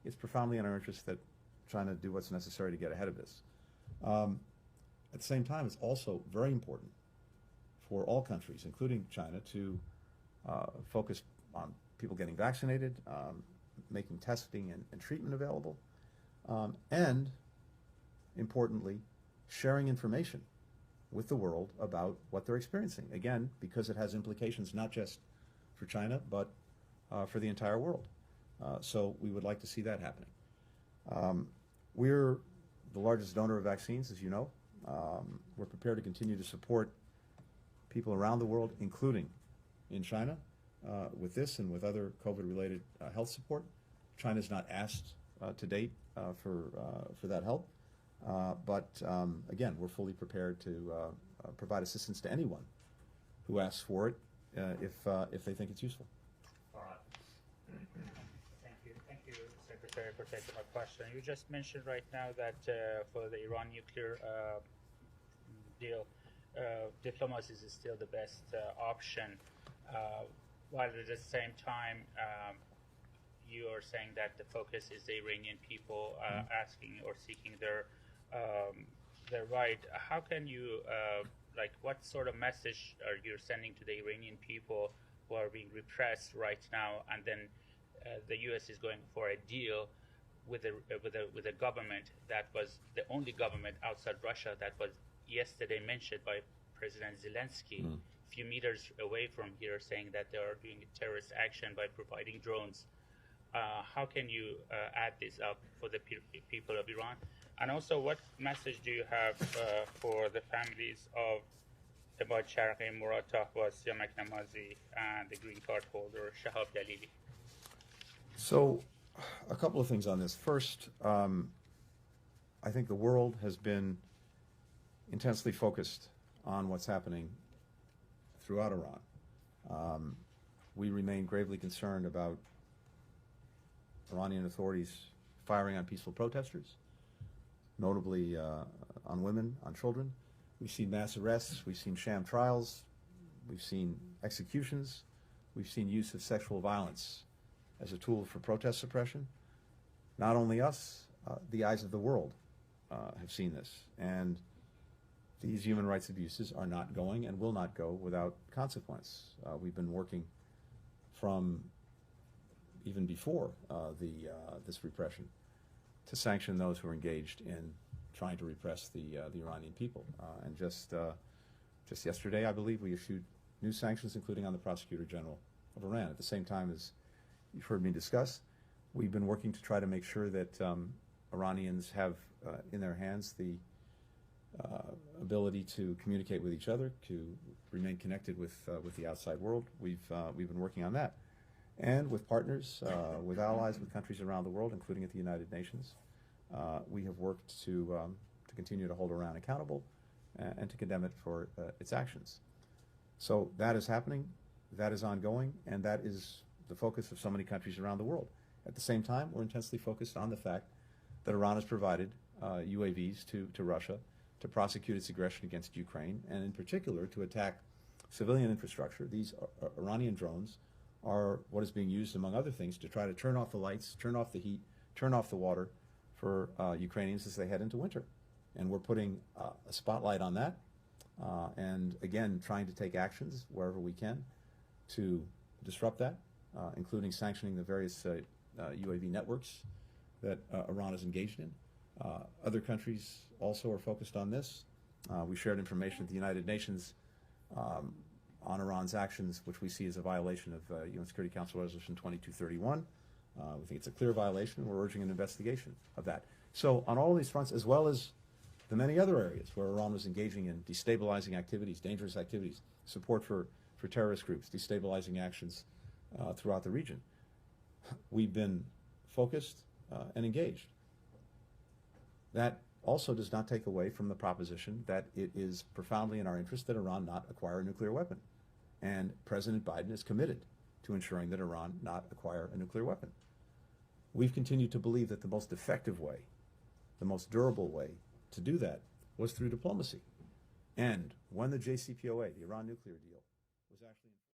it's profoundly in our interest that China do what's necessary to get ahead of this. At the same time, it's also very important for all countries, including China, to focus on people getting vaccinated, making testing and treatment available, and, importantly, sharing information with the world about what they're experiencing. Again, because it has implications not just for China, but for the entire world. So we would like to see that happening. We're the largest donor of vaccines, as you know. We're prepared to continue to support people around the world, including in China, with this and with other COVID-related health support. China's not asked to date for that help. But again, we're fully prepared to provide assistance to anyone who asks for it if they think it's useful. All right. Thank you, Secretary, for taking my question. You just mentioned right now that for the Iran nuclear deal, diplomacy is still the best option, while at the same time you are saying that the focus is the Iranian people asking or seeking their right. How can you, what sort of message are you sending to the Iranian people who are being repressed right now, and then the U.S. is going for a deal with a government that was the only government outside Russia that was yesterday mentioned by President Zelenskyy, a few meters away from here, saying that they are doing a terrorist action by providing drones. How can you add this up for the people of Iran? And also, what message do you have for the families of Ebad Sharqi, Murad Tahbas, Yamak Namazi, and the green card holder Shahab Dalili? So, a couple of things on this. First, I think the world has been intensely focused on what's happening throughout Iran. We remain gravely concerned about Iranian authorities firing on peaceful protesters, notably on women, on children. We've seen mass arrests, we've seen sham trials, we've seen executions, we've seen use of sexual violence as a tool for protest suppression. Not only us, the eyes of the world have seen this. And these human rights abuses are not going and will not go without consequence. We've been working from even before this repression to sanction those who are engaged in trying to repress the Iranian people. And just yesterday, I believe, we issued new sanctions, including on the Prosecutor General of Iran. At the same time, as you've heard me discuss, we've been working to try to make sure that Iranians have in their hands the ability to communicate with each other, to remain connected with the outside world. We've been working on that, and with partners, with allies, with countries around the world, including at the United Nations. We have worked to continue to hold Iran accountable and to condemn it for its actions. So that is happening, that is ongoing, and that is the focus of so many countries around the world. At the same time, we're intensely focused on the fact that Iran has provided UAVs to Russia to prosecute its aggression against Ukraine, and in particular to attack civilian infrastructure. These Iranian drones are what is being used, among other things, to try to turn off the lights, turn off the heat, turn off the water for Ukrainians as they head into winter. And we're putting a spotlight on that, and again, trying to take actions wherever we can to disrupt that, including sanctioning the various UAV networks that Iran is engaged in. Other countries also are focused on this. We shared information at the United Nations on Iran's actions, which we see as a violation of UN Security Council Resolution 2231. We think it's a clear violation, and we're urging an investigation of that. So on all of these fronts, as well as the many other areas where Iran was engaging in destabilizing activities, dangerous activities, support for terrorist groups, destabilizing actions throughout the region, we've been focused and engaged. That also does not take away from the proposition that it is profoundly in our interest that Iran not acquire a nuclear weapon. And President Biden is committed to ensuring that Iran not acquire a nuclear weapon. We've continued to believe that the most effective way, the most durable way to do that was through diplomacy. And when the JCPOA, the Iran nuclear deal,